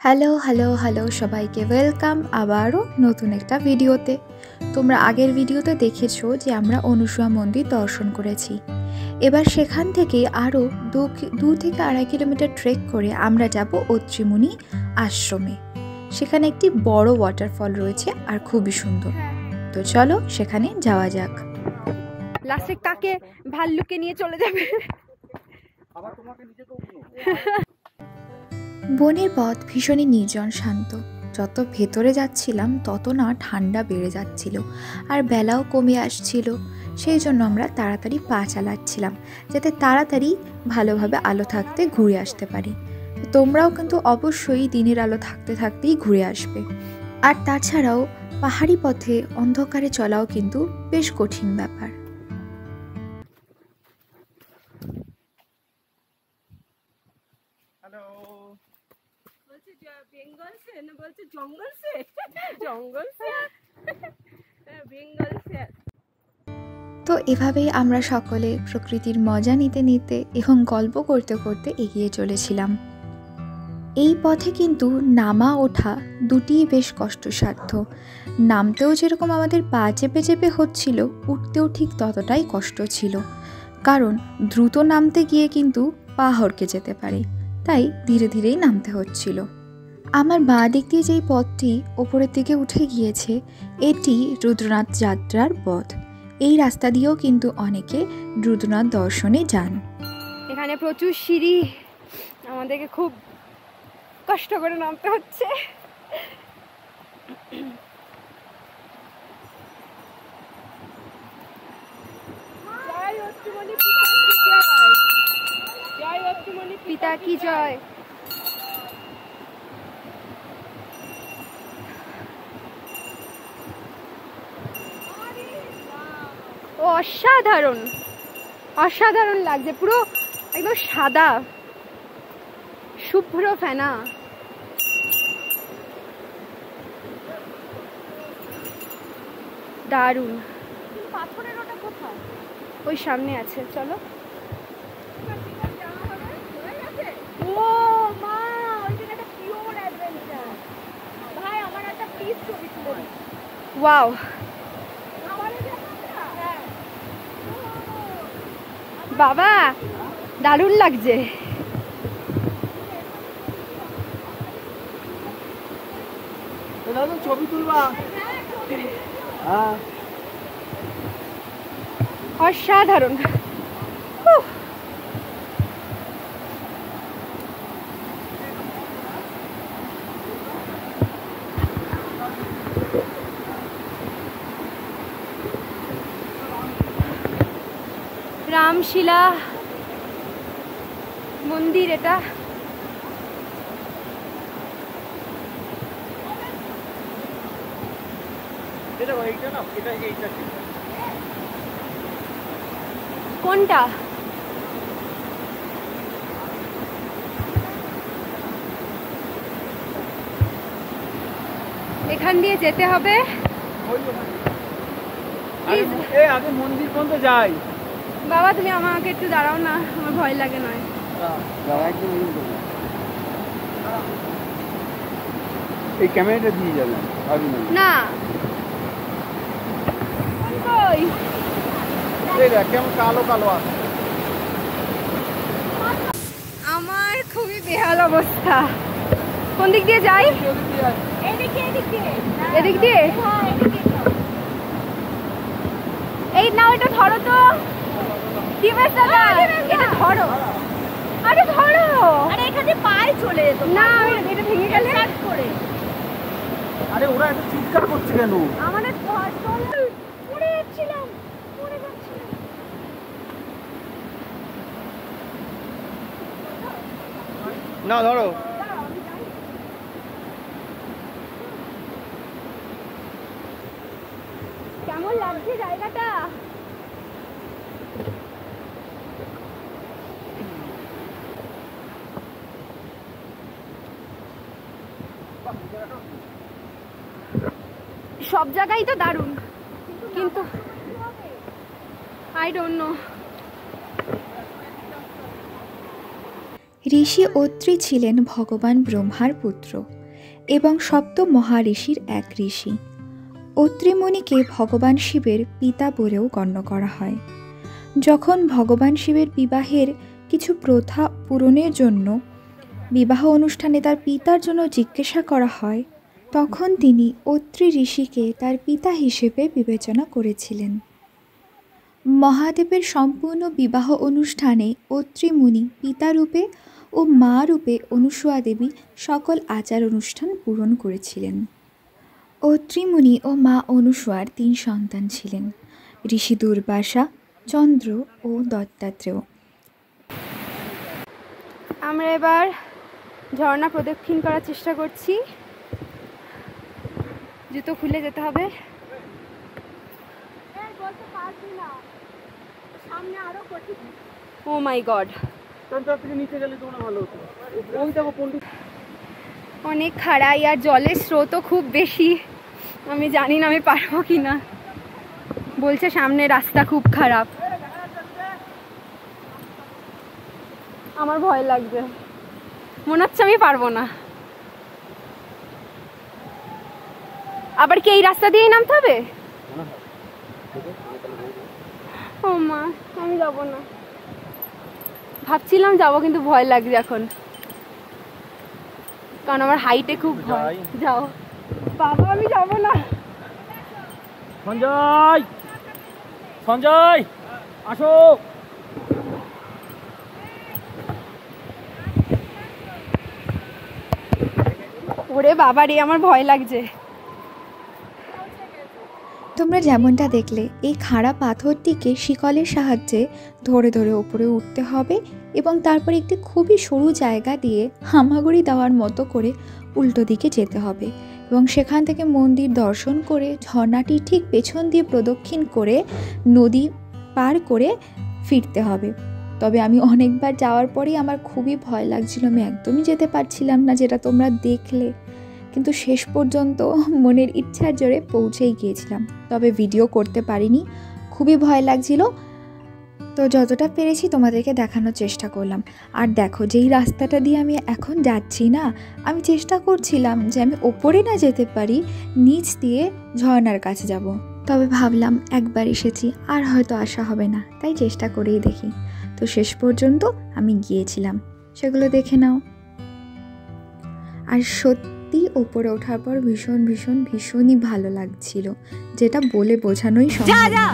Hello hello hello সবাইকে welcome আবারও নতুন একটা ভিডিওতে। তোমরা আগের ভিডিওতে দেখেছো যে আমরা অনুসুয়া মন্দির দর্শন করেছি। এবার সেখান থেকে আরও 2 থেকে 2.5 কিলোমিটার ট্রেক করে আমরা যাব অত্রিমুনি আশ্রমে। সেখানে একটি বড় ওয়াটারফল রয়েছে আর খুবই সুন্দর। তো চলো সেখানে যাওয়া যাক। লাস্টে কাকে ভাল্লুকে নিয়ে চলে যাবে। বনের পথ ভীষণই নির্জন শান্ত। যত ভেতরে যাচ্ছিলাম তত না ঠান্ডা বেড়ে যাচ্ছিল আর বেলাও কমে আসছিল। সেই জন্য আমরা তাড়াতাড়ি পা চালাচ্ছিলাম যাতে তাড়াতাড়ি ভালোভাবে আলো থাকতে ঘুরে আসতে পারি। তোমরাও কিন্তু অবশ্যই দিনের আলো থাকতে থাকতেই ঘুরে আসবে। আর তাছাড়াও পাহাড়ি পথে অন্ধকারে চলাও কিন্তু বেশ কঠিন ব্যাপার। তো এভাবেই আমরা সকলে প্রকৃতির মজা নিতে নিতে এবং গল্প করতে করতে এগিয়ে চলেছিলাম। এই পথে কিন্তু নামা ওঠা দুটিই বেশ কষ্টসাধ্য। নামতেও যেরকম আমাদের পা চেপে চেপে হচ্ছিল, উঠতেও ঠিক ততটাই কষ্ট ছিল, কারণ দ্রুত নামতে গিয়ে কিন্তু পা হড়কে যেতে পারে, তাই ধীরে ধীরেই নামতে হচ্ছিল। আমার বাঁ দিক দিয়ে যেই পথটি ওপরের দিকে উঠে গিয়েছে, এটি রুদ্রনাথ যাত্রার পথ। এই রাস্তা দিয়েও কিন্তু অনেকে রুদ্রনাথ দর্শনে যান। এখানে প্রচুর সিঁড়ি, আমাদেরকে খুব কষ্ট করে নামতে হচ্ছে। পিতা কি জয়। ও অসাধারণ অসাধারণ লাগছে, পুরো একদম সাদা শুভ্র ফেনা। দারুণ। পাথরের ওটা কোথায়? ওই সামনে আছে, চলো। ও মা, ওইখানে একটা পিওর অ্যাডভেঞ্চার। ভাই আমার একটা পিস ছবি তুলে দিন। ওয়াও, বাবা দারুণ লাগছে। ছবি তুলবা? অসাধারণ। রামশিলা মন্দির এটা। কোনটা? এখান দিয়ে যেতে হবে। আগে মন্দির পর্যন্ত যাই। বাবা তুমি আমাকে একটু দাঁড়াও না, আমার ভয় লাগে। নয় এই ক্যামেরাটা দিয়ে যাবেন না। কেমন কালো কালো আছে। আমার খুবই বেহাল অবস্থা। কোন দিক দিয়ে যাই? এদিক দিয়ে। এই নাও, এটা ধরো তো। এটা ধরো। আরে ধরো। আরে এখানে পায়ে চলে যেত না, এটা ভেঙে গেলে করে। আরে ওরা এত চিৎকার করছে কেন? আমাদের পড়ে যাচ্ছিলাম। না ধরো। কেমন লাগছে জায়গাটা? সব জায়গায় তো দারুণ, কিন্তু আই ডোন্ট নো। ঋষি অত্রি ছিলেন ভগবান ব্রহ্মার পুত্র এবং সপ্ত মহাঋষির এক ঋষি। অত্রি মুনিকে ভগবান শিবের পিতা বলেও গণ্য করা হয়। যখন ভগবান শিবের বিবাহের কিছু প্রথা পূরণের জন্য বিবাহ অনুষ্ঠানে তার পিতার জন্য জিজ্ঞাসা করা হয়, তখন তিনি অত্রি ঋষিকে তার পিতা হিসেবে বিবেচনা করেছিলেন। মহাদেবের সম্পূর্ণ বিবাহ অনুষ্ঠানে অত্রি মুনি পিতা রূপে ও মা রূপে অনুসূয়া দেবী সকল আচার অনুষ্ঠান পূরণ করেছিলেন। অত্রি মুনি ও মা অনুসূয়ার 3 সন্তান ছিলেন, ঋষি দুর্বাসা, চন্দ্র ও দত্তাত্রেয়। আমরা এবার ঝর্ণা প্রদক্ষিণ করার চেষ্টা করছি। জুতো খুলে যেতে হবে। ও মাই গড, অনেক খাড়াই আর জলের স্রোতও খুব বেশি। আমি জানি না আমি পারবো কি না। বলছে সামনে রাস্তা খুব খারাপ। আমার ভয় লাগছে, মনে হচ্ছে আমি পারবো না। আবার কি এই রাস্তা দিয়েই নামতে হবে? ও মা, আমি যাবো না। ভাবছিলাম যাবো, কিন্তু ভয় লাগছে এখন, কারণ আমার হাইটে খুব ভয়। যাও বাবা, আমি যাবো না। সঞ্জয়, সঞ্জয় আসো। ওরে বাবা রে, আমার ভয় লাগছে। তোমরা যেমনটা দেখলে, এই খাড়া পাথরটিকে শিকলের সাহায্যে ধরে ধরে ওপরে উঠতে হবে এবং তারপরে একটি খুবই সরু জায়গা দিয়ে হামাগুড়ি দেওয়ার মতো করে উল্টো দিকে যেতে হবে এবং সেখান থেকে মন্দির দর্শন করে ঝর্ণাটি ঠিক পেছন দিয়ে প্রদক্ষিণ করে নদী পার করে ফিরতে হবে। তবে আমি অনেকবার যাওয়ার পরেই আমার খুবই ভয় লাগছিল, আমি একদমই যেতে পারছিলাম না, যেটা তোমরা দেখলে। কিন্তু শেষ পর্যন্ত মনের ইচ্ছার জোরে পৌঁছেই গিয়েছিলাম, তবে ভিডিও করতে পারিনি, খুবই ভয় লাগছিল। তো যতটা পেরেছি তোমাদেরকে দেখানোর চেষ্টা করলাম। আর দেখো, যেই রাস্তাটা দিয়ে আমি এখন যাচ্ছি না, আমি চেষ্টা করছিলাম যে আমি ওপরে না যেতে পারি, নিচ দিয়ে ঝর্ণার কাছে যাব। তবে ভাবলাম একবার এসেছি, আর হয়তো আসা হবে না, তাই চেষ্টা করেই দেখি। তো শেষ পর্যন্ত আমি গিয়েছিলাম, সেগুলো দেখে নাও। আর সত্যি ওপরে ওঠার পর ভীষণ ভীষণ ভীষণই ভালো লাগছিল, যেটা বলে বোঝানোই সম্ভব না।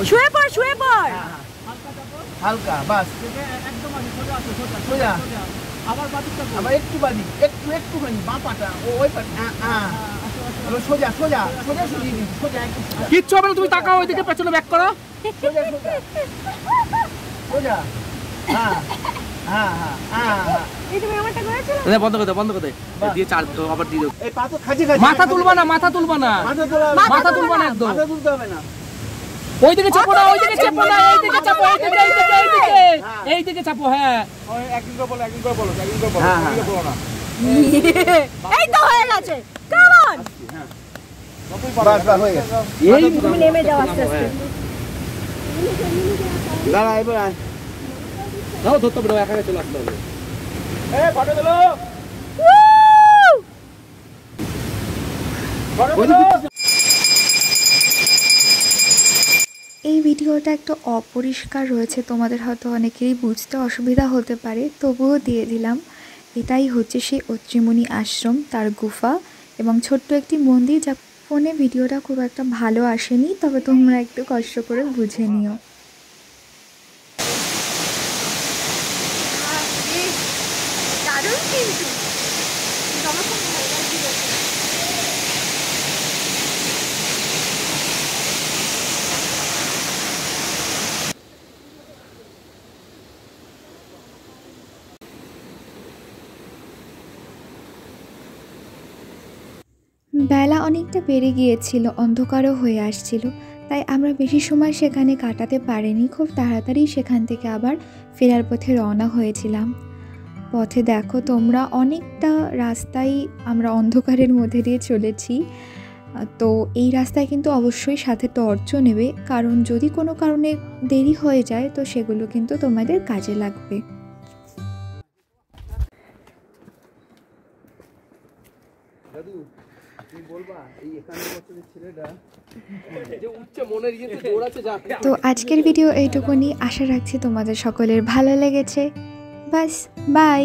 শুয়ে পড়, শুয়ে পড়। হালকা বাস, একদম সোজা, আবার একটু বাদিক, একটুখানি বাঁ পাটা, ওই পাটা, সোজা সোজা সোজা সরিয়ে দিন, সোজা একদম কিচ্ছু হবে না, তুমি তাকাও ওইদিকে, পেছনে ব্যাক করো। সোজা সোজা সোজা, হ্যাঁ হ্যাঁ হ্যাঁ হ্যাঁ। এই তুমি আমারটা করেছো? না, বন্ধ করে দে, বন্ধ করে দে, দিয়ে চার আবার দিয়ে দাও। এই পাথর খাজি খাজি, মাথা তুলবা না, মাথা তুলবা না, মাথা তুলবা না, একদম মাথা তুলতে হবে না। ওইদিকে চাপো না, ওইদিকে চাপো না, এইদিকে চাপো, এইদিকে এইদিকে এইদিকে এইদিকে চাপো। হ্যাঁ, একদিন করে বলো, একদিন করে বলো, একদিন করে বলো, একদিন করে বলো না। এই তো হয়ে গেছে, কাম অন। বাস বাস হয়ে গেছে। এই তুমি নেমে যাও আস্তে আস্তে। দাঁড়া, এবার আয়। নাও, ধরতে পারো, একা একা চলে আসতে হবে। এই ফটো দিলো, ফটো দিলো। এই ভিডিওটা একটু অপরিষ্কার রয়েছে, তোমাদের হয়তো অনেকেরই বুঝতে অসুবিধা হতে পারে, তবুও দিয়ে দিলাম। এটাই হচ্ছে সেই অত্রিমুনি আশ্রম, তার গুফা এবং ছোট্ট একটি মন্দির, যা ফোনে ভিডিওটা খুব একটা ভালো আসেনি, তবে তোমরা একটু কষ্ট করে বুঝে নিও। দারুণ কিন্তু আমার খুব ভালো লাগছিল। বেলা অনেকটা বেড়ে গিয়েছিল, অন্ধকারও হয়ে আসছিল, তাই আমরা বেশি সময় সেখানে কাটাতে পারিনি। খুব তাড়াতাড়ি সেখান থেকে আবার ফেরার পথে রওনা হয়েছিলাম। পথে দেখো তোমরা, অনেকটা রাস্তায় আমরা অন্ধকারের মধ্যে দিয়ে চলেছি। তো এই রাস্তায় কিন্তু অবশ্যই সাথে টর্চও নেবে, কারণ যদি কোনো কারণে দেরি হয়ে যায় তো সেগুলো কিন্তু তোমাদের কাজে লাগবে। দাদু তুমি বলবা এই 51 বছরের ছেলেটা যে উচ্চ মনের ইয়েতে দৌড়াচ্ছে যা। তো আজকের ভিডিও এইটুকুনি, আশা রাখছি তোমাদের সকলের ভালো লেগেছে। বাস, বাই।